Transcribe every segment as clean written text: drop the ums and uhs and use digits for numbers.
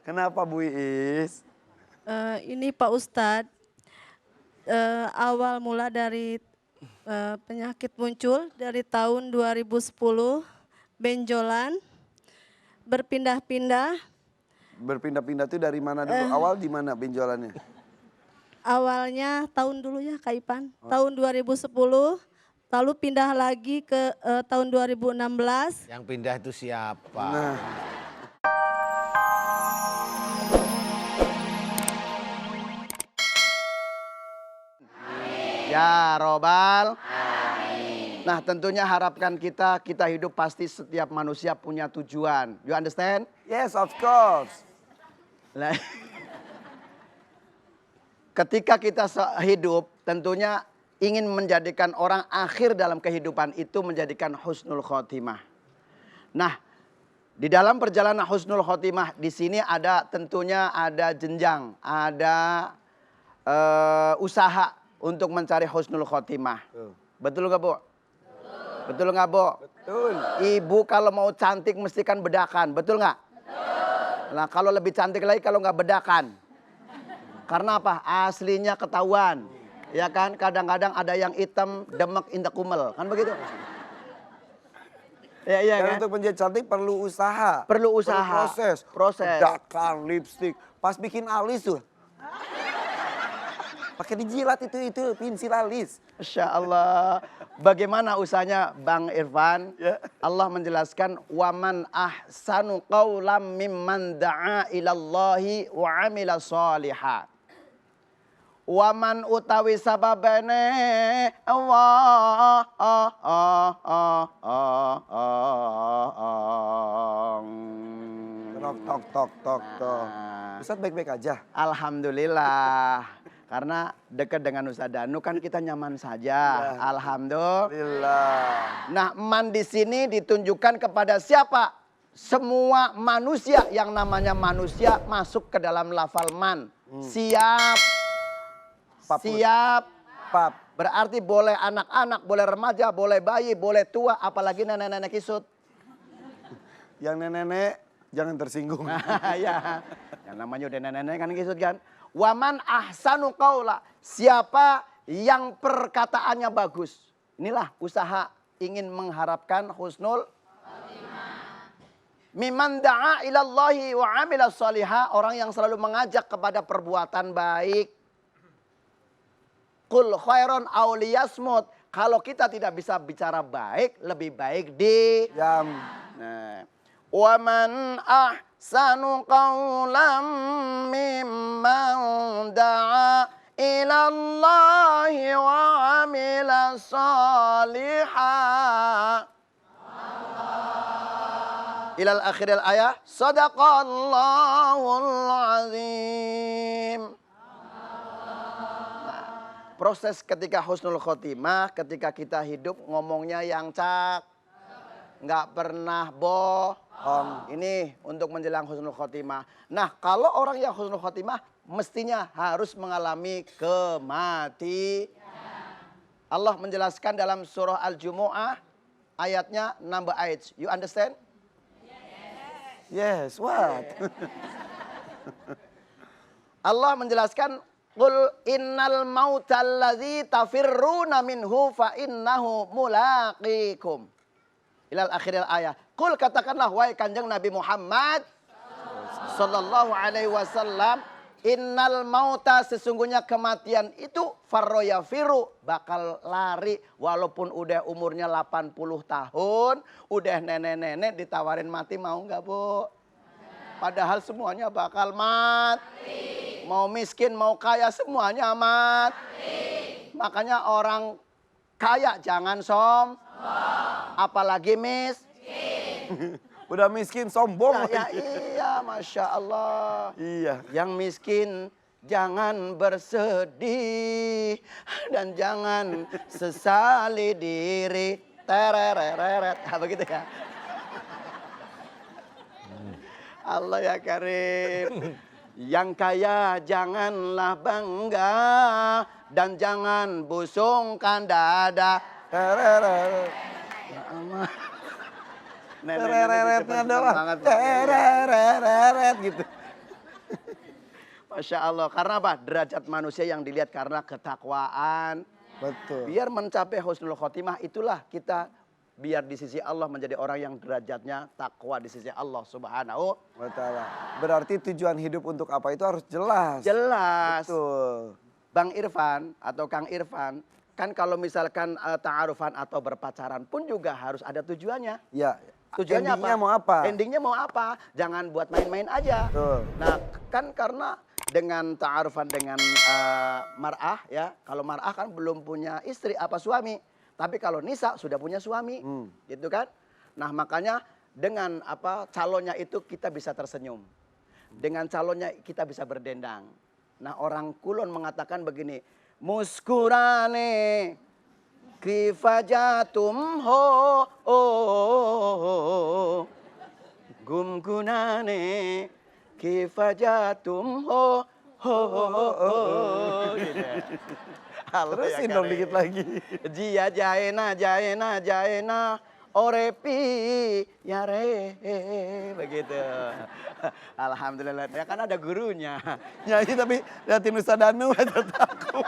Kenapa Bu Iis? Ini Pak Ustadz, awal mula dari penyakit muncul dari tahun 2010, benjolan, berpindah-pindah. Berpindah-pindah itu dari mana dulu? Awal di mana benjolannya? Awalnya tahun dulu ya Kak Ipan, tahun 2010, lalu pindah lagi ke tahun 2016. Yang pindah itu siapa? Nah, Ya Robbal. Nah tentunya harapkan kita hidup pasti setiap manusia punya tujuan. You understand? yes of course. Lah, ketika kita hidup tentunya ingin menjadikan orang akhir dalam kehidupan itu menjadikan husnul khotimah. Nah, di dalam perjalanan husnul khotimah di sini ada tentunya ada jenjang, ada usaha untuk mencari husnul khotimah. Betul nggak Bu? Betul nggak Bu? Betul. Ibu kalau mau cantik mesti kan bedakan, betul nggak? Nah kalau lebih cantik lagi kalau nggak bedakan. Karena apa? Aslinya ketahuan. Ya kan? Kadang-kadang ada yang hitam demek indah kumel. Kan begitu? Ya, iya Dan kan? untuk menjadi cantik perlu usaha. Perlu usaha. Proses. Proses. Bedakan, lipstik. Pas bikin alis tuh. Pakai dijilat itu pensil alis. Masya Allah. Bagaimana usahanya Bang Irfan? Ya. Allah menjelaskan waman ahsanu qawlam mimman da'a ilallahi wa amila sholiha. Waman utawi sababene Allah. Tok. Ustadz baik-baik aja. Alhamdulillah. Karena dekat dengan Ustadz Danu kan kita nyaman saja. Alhamdulillah. Alhamdulillah. Nah, man di sini ditunjukkan kepada siapa? Semua manusia yang namanya manusia masuk ke dalam lafal man. Siap. Papus. Siap. Pap. Berarti boleh anak-anak, boleh remaja, boleh bayi, boleh tua, apalagi nenek-nenek kisut. Yang nenek-nenek jangan tersinggung. Ya, yang namanya udah nenek-nenek kan kisut kan. Waman ahsanu qaula, siapa yang perkataannya bagus. Inilah usaha ingin mengharapkan husnul mimman da'a ilallahi wa amila sholiha, orang yang selalu mengajak kepada perbuatan baik. Qul khairon aw liyasmut, kalau kita tidak bisa bicara baik, lebih baik di Jam. nah. Waman ahsanu qawlam mimman da'a ilallahi wa amila sholiha. Ilal akhiril ayah. Sadaqallahul azim. Nah, proses ketika husnul khotimah, ketika kita hidup ngomongnya yang nggak pernah bohong. Ini untuk menjelang husnul khotimah. Nah, kalau orang yang husnul khotimah mestinya harus mengalami kematian. Allah menjelaskan dalam surah Al-Jumu'ah ayatnya number 8. You understand? Yes, what? Allah menjelaskan qul innal mautal ladzi tafirruna minhu fa innahu mulaqikum. Ilal akhiril ayat. Qul katakanlah wahai Kanjeng Nabi Muhammad sallallahu alaihi wasallam, innal mauta sesungguhnya kematian itu farroyafiru bakal lari walaupun udah umurnya 80 tahun, udah nenek-nenek ditawarin mati mau nggak Bu? Padahal semuanya bakal mati. Mau miskin mau kaya semuanya mati. Makanya orang kaya jangan apalagi miskin. Udah miskin sombong. Ya, iya, Masya Allah. Iya. Yang miskin jangan bersedih dan jangan sesali diri. Terereret. Begitu ya. Allah ya Karim. Yang kaya janganlah bangga dan jangan busungkan dada. Tereret. Ya Allah. Tereretnya doang. Banget. Tereret gitu. Masya Allah. Karena apa? Derajat manusia yang dilihat karena ketakwaan. Betul. Biar mencapai husnul khotimah itulah kita biar di sisi Allah menjadi orang yang derajatnya takwa di sisi Allah Subhanahu wa ta'ala. Berarti tujuan hidup untuk apa itu harus jelas. jelas. Betul. Bang Irfan atau Kang Irfan, kan kalau misalkan ta'arufan atau berpacaran pun juga harus ada tujuannya. Ya. Tujuannya Endingnya apa? mau apa? Endingnya mau apa? Jangan buat main-main aja. Betul. Nah, kan karena dengan ta'arufan dengan mar'ah ya. Kalau mar'ah kan belum punya istri apa suami. Tapi kalau nisa sudah punya suami. Gitu kan? Nah, makanya dengan calonnya itu kita bisa tersenyum. Dengan calonnya kita bisa berdendang. Nah, orang Kulon mengatakan begini, muskurane kifajatum ho gumgunane kifajatum ho gitu. Terusin dong dikit lagi. Jia jaena orepi yare begitu. Alhamdulillah ya kan ada gurunya. Nyanyi tapi liatin Ustaz Danu aja takut.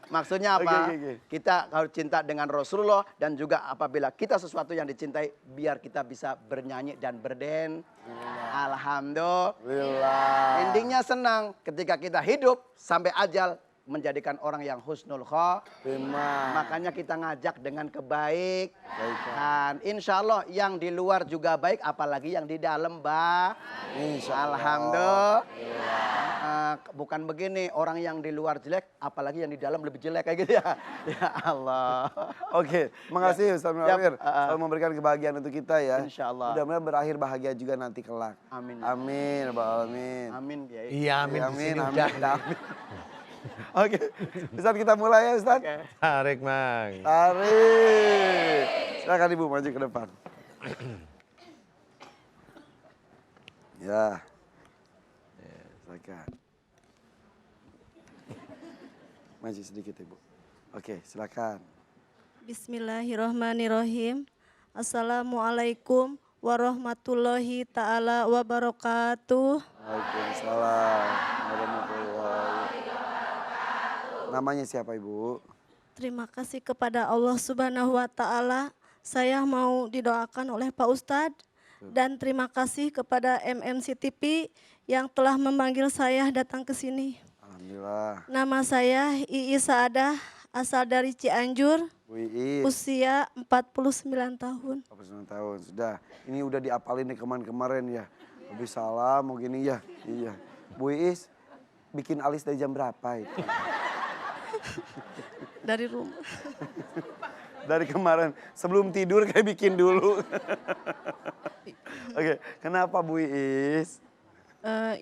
Maksudnya apa? Oke. Kita harus cinta dengan Rasulullah dan juga apabila kita sesuatu yang dicintai biar kita bisa bernyanyi dan Alhamdulillah. Endingnya senang ketika kita hidup sampai ajal menjadikan orang yang husnul khotimah. Makanya kita ngajak dengan kebaikan. Insya Allah yang di luar juga baik, apalagi yang di dalam Alhamdulillah. Bukan begini, orang yang di luar jelek, apalagi yang di dalam lebih jelek kayak gitu ya. Ya Allah. Oke, makasih Ustaz Munawir. Ya, Selalu memberikan kebahagiaan untuk kita ya. Insya Allah. Mudah-mudahan berakhir bahagia juga nanti kelak. Amin. Amin, Rabbal Alamin. Amin, Kiai. Iya, amin. Amin, Di sini amin, udah. amin. Oke, Ustaz kita mulai ya Ustaz. Oke. Tarik, Mang. Tarik. Silakan Ibu maju ke depan. Ya. Silakan. Maju sedikit Ibu. Oke, silakan. Bismillahirrahmanirrahim. Assalamualaikum warahmatullahi ta'ala wabarakatuh. Waalaikumsalam warahmatullahi. Namanya siapa Ibu? Terima kasih kepada Allah Subhanahu wa Ta'ala. Saya mau didoakan oleh Pak Ustadz. Dan terima kasih kepada MNC TV yang telah memanggil saya datang ke sini. Alhamdulillah. Nama saya Iis Saadah, asal dari Cianjur, Bu Iis. usia 49 tahun. 49 tahun, sudah. Ini udah diapalin nih kemarin ya. Habis salam mau gini ya. Iya. Bu Iis, bikin alis dari jam berapa itu? Dari rumah. Dari kemarin, sebelum tidur kayak bikin dulu. Oke, kenapa Bu Iis?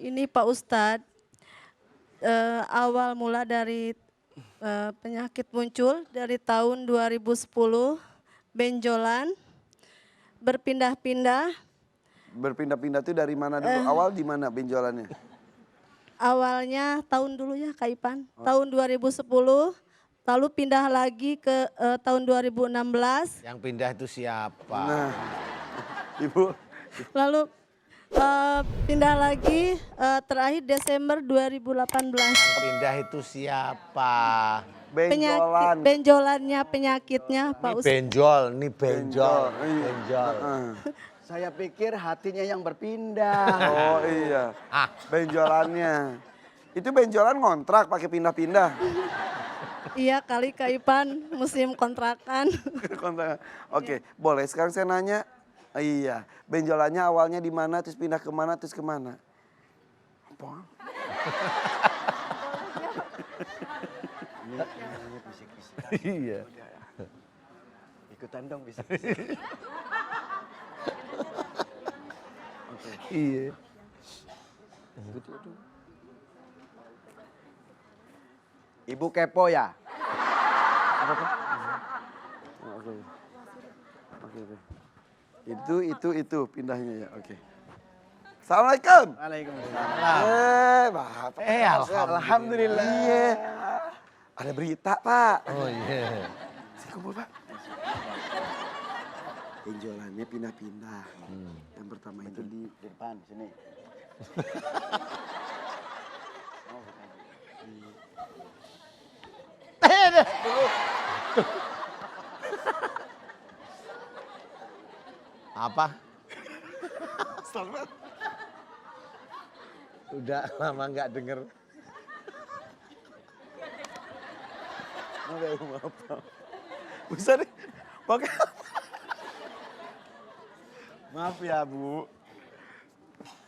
Ini Pak Ustadz, awal mula dari penyakit muncul dari tahun 2010, benjolan, berpindah-pindah. Berpindah-pindah tuh dari mana dulu? Awal di mana benjolannya? Awalnya tahun dulu ya Kak Ipan, tahun 2010, lalu pindah lagi ke tahun 2016. Yang pindah itu siapa? Nah, Ibu. Lalu pindah lagi terakhir Desember 2018. Yang pindah itu siapa? Benjolan. Benjolannya penyakitnya Pak Ini Ustadz. benjol, ini benjol. Iya. Benjol. Saya pikir hatinya yang berpindah. Oh iya, Ah. benjolannya. Itu benjolan ngontrak pakai pindah-pindah. Iya kali Kak Ipan musim kontrakan. Kontak. Oke, boleh sekarang saya nanya. Iya, benjolannya awalnya di mana, terus pindah kemana, terus kemana? Apa? Iya. Ikutan dong bisa. Iya. Ibu kepo ya? Oke. Oke. Itu pindahnya ya, oke. Assalamualaikum. Waalaikumsalam. Bapak. Alhamdulillah. Iya. Ada berita, Pak. Oh iya. Sini kumpul, Pak. Benjolannya pindah-pindah. Yang pertama itu di Di depan sini. dulu. Apa? Udah lama nggak denger. Bisa nih, pakai apa? Maaf ya Bu.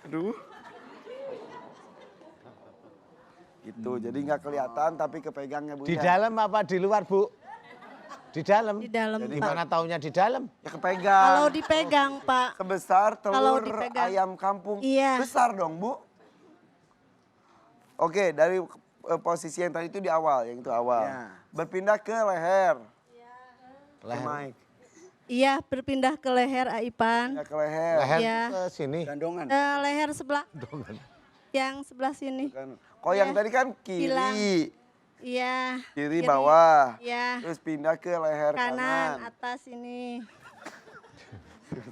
Aduh. Gitu, jadi nggak kelihatan tapi kepegangnya Bu. Di ya. dalam apa di luar, Bu? Di dalam. Di dalam, Jadi Pak. mana taunya di dalam? Ya kepegang. Kalau dipegang, Pak. Sebesar Kalau telur dipegang. ayam kampung. Iya. Besar dong Bu. Oke, dari posisi yang tadi itu di awal, yang itu awal. Ya. Berpindah ke leher. Leher. Mike. Iya, berpindah ke leher Aipan. Pindah ke leher. Leher Iya. ke sini. Gandongan. Leher sebelah. Yang sebelah sini. Kan. Kok yang Iya. tadi kan kiri. Hilang. Iya. Kiri bawah. Iya. Terus pindah ke leher Kanan, kanan. atas ini.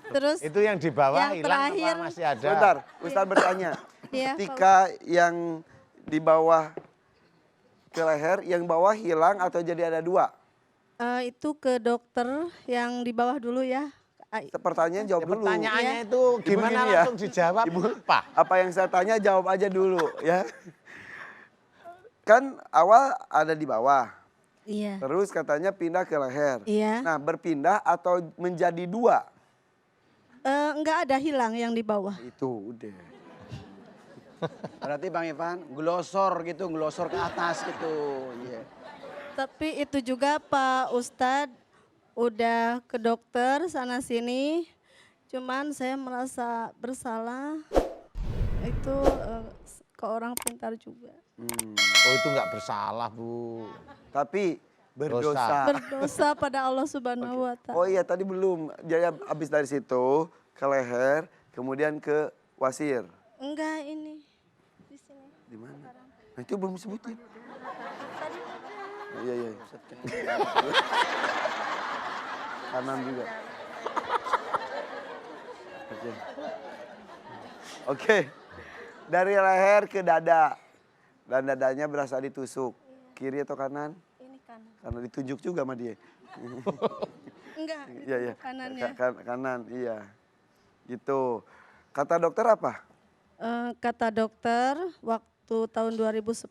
Terus Itu yang di bawah Yang hilang terakhir. apa masih ada? Sebentar, Ustaz bertanya. Iya, Ketika yang di bawah ke leher, yang bawah hilang atau jadi ada dua? itu ke dokter yang di bawah dulu ya. Pertanyaan jawab dulu. Pertanyaannya Iya. itu gimana gini ya. langsung dijawab? Apa? Apa yang saya tanya jawab aja dulu ya. Kan awal ada di bawah, Iya. terus katanya pindah ke leher. Iya. Nah berpindah atau menjadi dua? Enggak ada hilang yang di bawah. Itu udah. Berarti Bang Ivan glosor gitu, glosor ke atas gitu. Iya. Tapi itu juga Pak Ustadz udah ke dokter sana sini. Cuman saya merasa bersalah. Itu ke orang pintar juga. Oh itu nggak bersalah, Bu. Tapi berdosa. Berdosa pada Allah Subhanahu wa Ta'ala. Oh iya tadi belum. Jadi habis dari situ ke leher, kemudian ke wasir. Enggak ini di sini. Di mana? Nah itu belum disebutin. Iya iya. Kanan juga. Oke. Oke. Dari leher ke dada. Dan dadanya berasa ditusuk. Kiri atau kanan? Ini kanan. Karena ditunjuk juga sama dia. Enggak, Iya iya. kanannya. Kanan, iya. Gitu. Kata dokter apa? Kata dokter waktu tahun 2010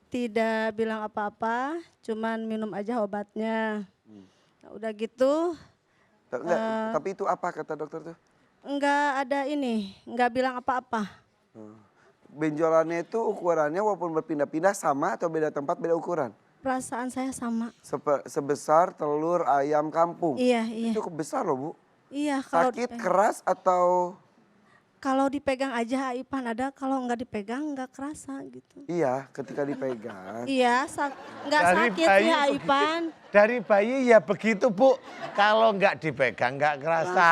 tidak bilang apa-apa, cuman minum aja obatnya. Nah, udah gitu Enggak, tapi itu apa kata dokter tuh? enggak ada ini, enggak bilang apa-apa. Benjolannya itu ukurannya walaupun berpindah-pindah sama atau beda tempat beda ukuran? Perasaan saya sama. Sebesar telur ayam kampung. Iya, iya. Cukup besar loh Bu. Iya, kalau Sakit keras atau? kalau dipegang aja Ipan ada, kalau enggak dipegang enggak kerasa gitu. Iya ketika dipegang. Iya, enggak Dari sakit bayi ya begitu. Ipan. Dari bayi ya begitu, Bu. Kalau nggak dipegang nggak kerasa.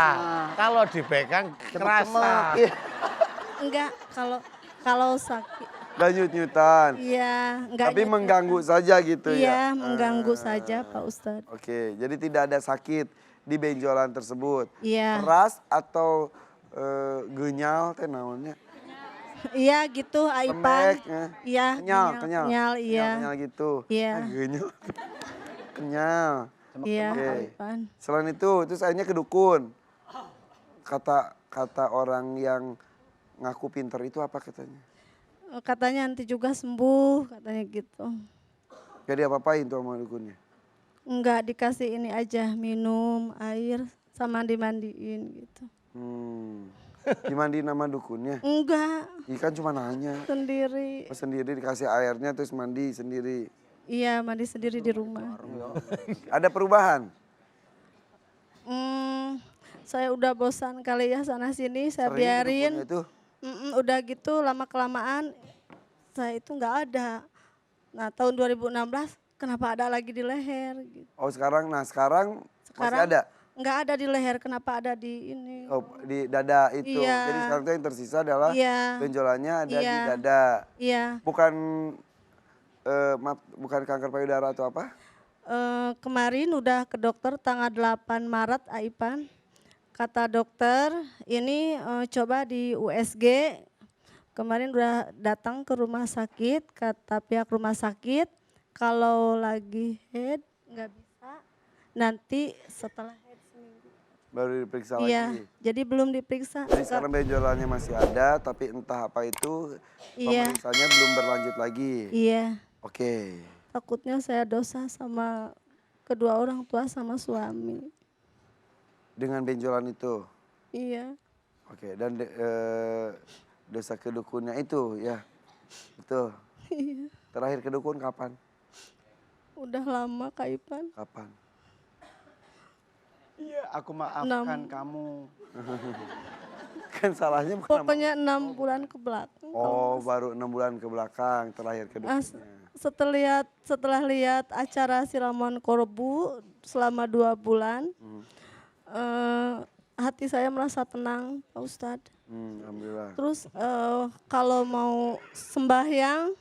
Kalau dipegang kerasa. Iya. Enggak, kalau sakit. Gak nyut-nyutan. Iya, enggak Tapi nyet- mengganggu saja gitu ya. Iya, mengganggu saja Pak Ustadz. Oke, jadi tidak ada sakit di benjolan tersebut. Iya. Keras atau genyal teh naonnya? Iya gitu Aipan. Lembek, ya. Iya, Kenyal. Kenyal, iya. Kenyal gitu. Iya. Ah, genyal. Kenyal. Iya, Oke. Aipan. Selain itu, terus akhirnya ke dukun. Kata orang yang ngaku pinter itu apa katanya? Katanya nanti juga sembuh, katanya gitu. Jadi apa-apain tuh sama dukunnya? Enggak dikasih ini aja, minum air sama dimandiin gitu. Dimandiin sama dukunnya? Enggak, Ikan cuma nanya. sendiri. Sendiri dikasih airnya terus mandi sendiri. Iya, mandi sendiri di rumah. Ada perubahan? Saya udah bosan kali ya sana sini, saya Sering biarin. dukunnya itu? Udah gitu lama kelamaan saya itu nggak ada. Nah tahun 2016 kenapa ada lagi di leher gitu. Oh sekarang masih Sekarang ada? nggak ada di leher, kenapa ada di ini? Oh di dada itu. Iya. Jadi sekarang tuh yang tersisa adalah Iya. benjolannya ada di Iya. dada. Iya, Bukan bukan kanker payudara atau apa? kemarin udah ke dokter tanggal 8 Maret Aipan. Kata dokter ini coba di USG. Kemarin udah datang ke rumah sakit, kata pihak rumah sakit kalau lagi head nggak bisa, nanti setelah head seminggu. Baru diperiksa Iya, lagi. jadi belum diperiksa. Jadi sekarang benjolannya masih ada, tapi entah apa itu Iya. pemeriksaannya belum berlanjut lagi. Iya, Oke. takutnya saya dosa sama kedua orang tua sama suami. Dengan benjolan itu. Iya, Oke, dan dosa kedukunnya itu ya. Betul. iya. Terakhir ke dukun kapan? Udah lama Kak Ipan. Kapan? Iya, aku maafkan kamu. Kan salahnya bukan sama- Pokoknya 6 bulan ke belakang. Oh, baru 6 bulan ke belakang terakhir ke Ah, dukunnya. setelah lihat acara Siraman Korbu selama 2 bulan, hati saya merasa tenang, Pak Ustadz. Alhamdulillah. Terus kalau mau sembahyang,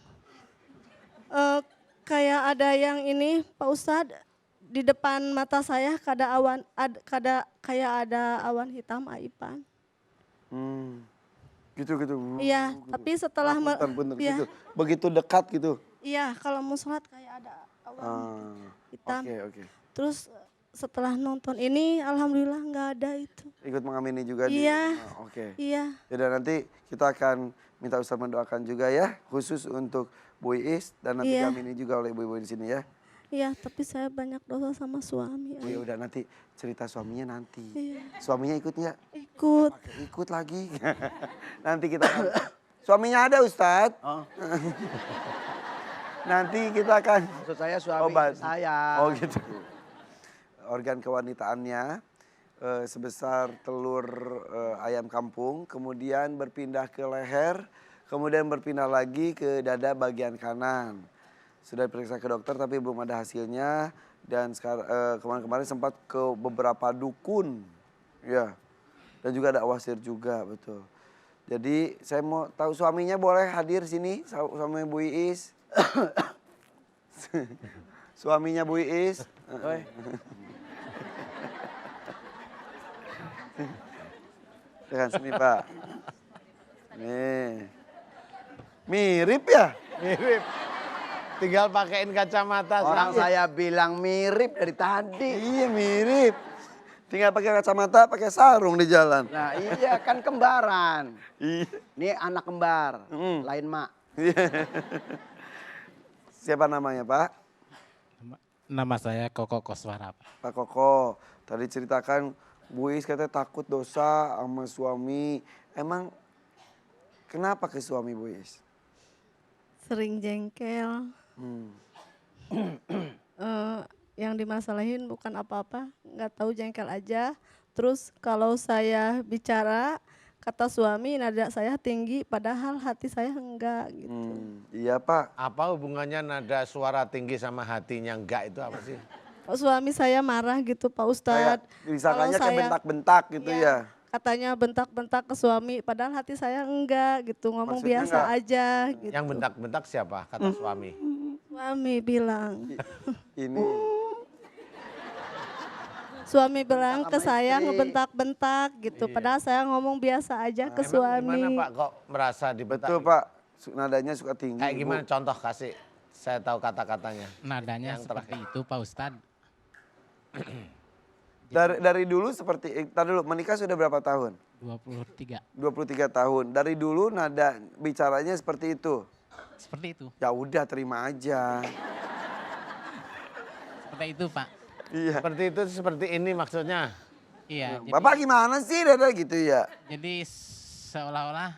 kayak ada yang ini, Pak Ustadz, di depan mata saya kayak ada awan hitam Aipan. Gitu. Iya, tapi setelah Punten, iya, gitu. Begitu dekat gitu. iya, kalau mau sholat kayak ada awan hitam. Oke. Terus setelah nonton ini, alhamdulillah nggak ada itu. Ikut mengamini juga Iya. Oke. Iya, Yaudah, nanti kita akan minta Ustaz mendoakan juga ya, khusus untuk Bu Iis dan nanti Iya. diamini juga oleh ibu-ibu di sini ya. iya, tapi saya banyak dosa sama suami. Ya udah, nanti cerita suaminya nanti. Iya. Suaminya ikut nggak? Ikut. Ikut lagi. Nanti kita suaminya ada Ustadz. Oh, Nanti kita akan maksud saya suami Obat. saya. Oh gitu. Organ kewanitaannya sebesar telur ayam kampung, kemudian berpindah ke leher, kemudian berpindah lagi ke dada bagian kanan. Sudah diperiksa ke dokter tapi belum ada hasilnya, dan sekarang kemarin sempat ke beberapa dukun, ya, dan juga ada wasir juga, betul. Jadi saya mau tahu suaminya boleh hadir sini, suami Bu Iis. Suaminya Bu Iis. Oi. Dengan sini Pak. Nih. Mirip ya? Mirip. Tinggal pakein kacamata. Orang saya bilang mirip dari tadi. Iya mirip. Tinggal pakai kacamata, pakai sarung di jalan. Nah iya kan kembaran. Iya. Ini anak kembar, lain mak. Siapa namanya Pak? Nama saya Koko Koswara, Pak. Pak Koko. Tadi ceritakan Bu Is katanya takut dosa sama suami. Emang kenapa ke suami Bu Is? Sering jengkel. Yang dimasalahin bukan apa-apa, nggak tahu jengkel aja. Terus kalau saya bicara, kata suami nada saya tinggi, padahal hati saya enggak gitu. Iya Pak. Apa hubungannya nada suara tinggi sama hatinya enggak itu apa sih? Suami saya marah gitu Pak Kayak Ustadz. disangkanya Kalau kayak bentak-bentak gitu ya. Katanya bentak-bentak ke suami, padahal hati saya enggak gitu, ngomong Maksudnya biasa enggak? aja gitu. Yang bentak-bentak siapa? Kata suami. Suami bilang, Ini. suami bilang ke sama saya istri. ngebentak-bentak gitu, padahal saya ngomong biasa aja ke suami. Gimana Pak kok merasa dibentak? Betul Pak. Nadanya suka tinggi. Kayak Bu. gimana contoh kasih? Saya tahu kata-katanya. Nadanya Yang seperti itu, Pak Ustadz. Dari dulu seperti, tadi dulu menikah sudah berapa tahun? 23. 23 tahun. Dari dulu nada bicaranya seperti itu. Seperti itu. Ya udah terima aja. Seperti itu, Pak. Iya. Seperti itu seperti ini maksudnya. Iya. Bapak gimana sih dada gitu ya? Jadi seolah-olah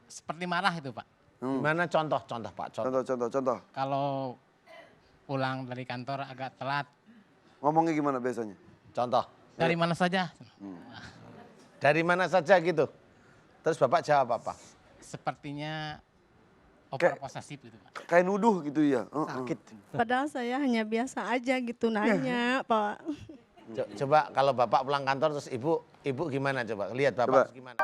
seperti marah itu, Pak. Gimana contoh-contoh Pak? Contoh. Kalau pulang dari kantor agak telat, Ngomongnya gimana biasanya? Contoh. dari mana saja? Dari mana saja gitu. Terus Bapak jawab apa? Sepertinya Kayak- over posesif gitu, Pak. Kayak nuduh gitu ya? Sakit. Padahal saya hanya biasa aja gitu nanya, Pak. Coba kalau Bapak pulang kantor terus Ibu gimana coba? Lihat Bapak Coba. terus gimana?